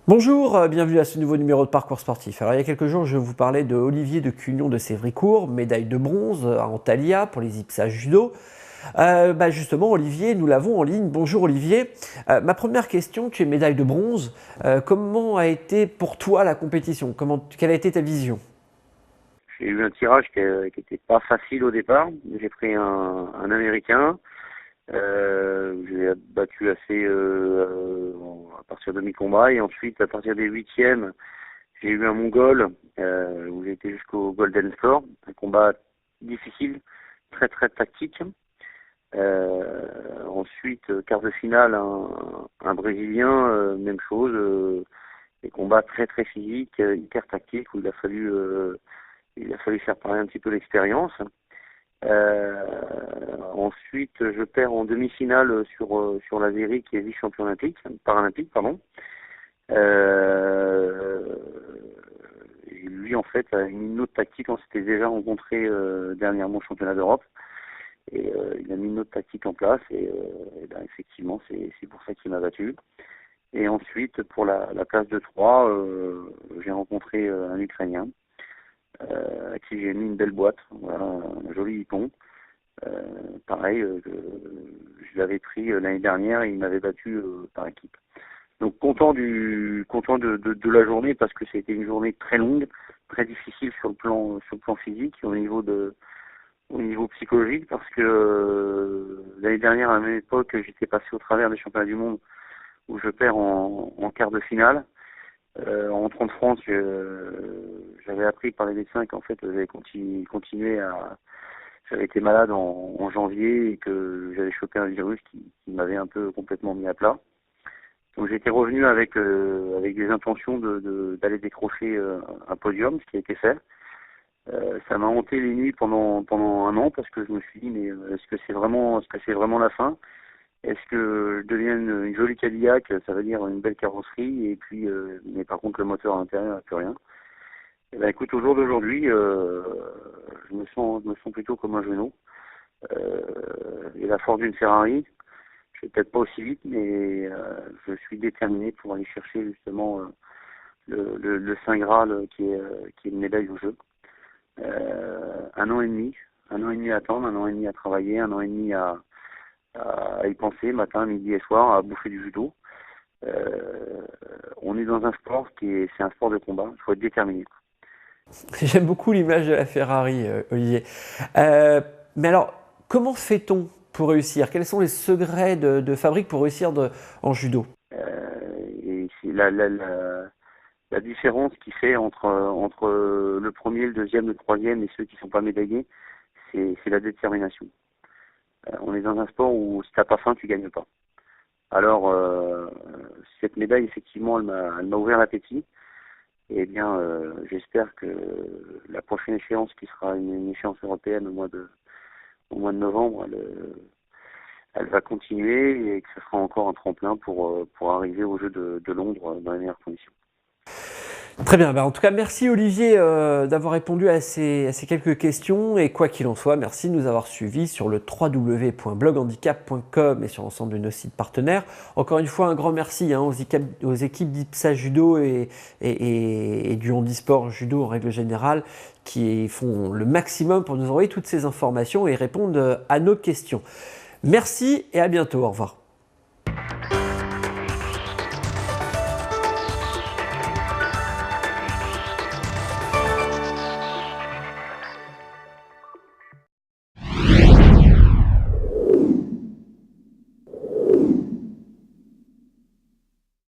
Bonjour, bienvenue à ce nouveau numéro de Parcours Sportif. Alors il y a quelques jours, je vous parlais de Olivier de Cugnon de Sévricourt, médaille de bronze à Antalya pour les IPSA judo. Justement, Olivier, nous l'avons en ligne. Bonjour Olivier. Ma première question, tu es médaille de bronze. Comment a été pour toi la compétition? Quelle a été ta vision? J'ai eu un tirage qui était pas facile au départ. J'ai pris un Américain. Je l'ai battu à partir de mi-combat. Et ensuite, à partir des huitièmes, j'ai eu un Mongol où j'ai été jusqu'au Golden Score. Un combat difficile, très très tactique. Ensuite, quart de finale, un Brésilien, même chose. Des combats très très physiques, hyper tactiques où il a fallu faire parler un petit peu l'expérience. Ensuite, je perds en demi-finale sur l'Azéri qui est vice-champion paralympique, pardon. Et lui, en fait, a une autre tactique. On s'était déjà rencontré dernièrement au championnat d'Europe. Et il a mis une autre tactique en place. Et effectivement, c'est pour ça qu'il m'a battu. Et ensuite, pour la place de 3, j'ai rencontré un Ukrainien. À qui j'ai mis une belle boîte, voilà, un joli hippon. Pareil, je l'avais pris l'année dernière et il m'avait battu par équipe. Donc content de la journée parce que c'était une journée très longue, très difficile sur le plan physique et au niveau psychologique parce que l'année dernière à la même époque j'étais passé au travers des championnats du monde où je perds en quart de finale. En rentrant de France, j'avais appris par les médecins qu'en fait j'avais continué à... J'avais été malade en janvier et que j'avais chopé un virus qui m'avait un peu complètement mis à plat. Donc j'étais revenu avec des intentions d'aller décrocher un podium, ce qui a été fait. Ça m'a hanté les nuits pendant un an parce que je me suis dit mais est-ce que c'est vraiment la fin? Est-ce que je devienne une jolie Cadillac, ça veut dire une belle carrosserie, et puis mais par contre le moteur à l'intérieur n'a plus rien. Et ben écoute, au jour d'aujourd'hui, je me sens plutôt comme un genou. Et la force d'une Ferrari, je vais peut-être pas aussi vite, mais je suis déterminé pour aller chercher justement le Saint Graal qui est une médaille au jeu. Un an et demi à attendre, un an et demi à travailler, un an et demi à y penser matin, midi et soir, à bouffer du judo. On est dans un sport c'est un sport de combat, il faut être déterminé. J'aime beaucoup l'image de la Ferrari, Olivier. Mais alors, comment fait-on pour réussir? Quels sont les secrets de fabrique pour réussir en judo? Et c'est la différence qui fait entre le premier, le deuxième, le troisième et ceux qui ne sont pas médaillés, c'est la détermination. On est dans un sport où si t'as pas faim, tu gagnes pas. Alors, cette médaille, effectivement, elle m'a ouvert l'appétit. Et bien, j'espère que la prochaine échéance, qui sera une échéance européenne au mois de novembre, elle va continuer et que ce sera encore un tremplin pour arriver aux Jeux de Londres dans les meilleures conditions. Très bien, en tout cas merci Olivier d'avoir répondu à ces quelques questions et quoi qu'il en soit, merci de nous avoir suivis sur le www.bloghandicap.com et sur l'ensemble de nos sites partenaires. Encore une fois un grand merci aux équipes d'IPSA Judo et du handisport judo en règle générale qui font le maximum pour nous envoyer toutes ces informations et répondre à nos questions. Merci et à bientôt, au revoir.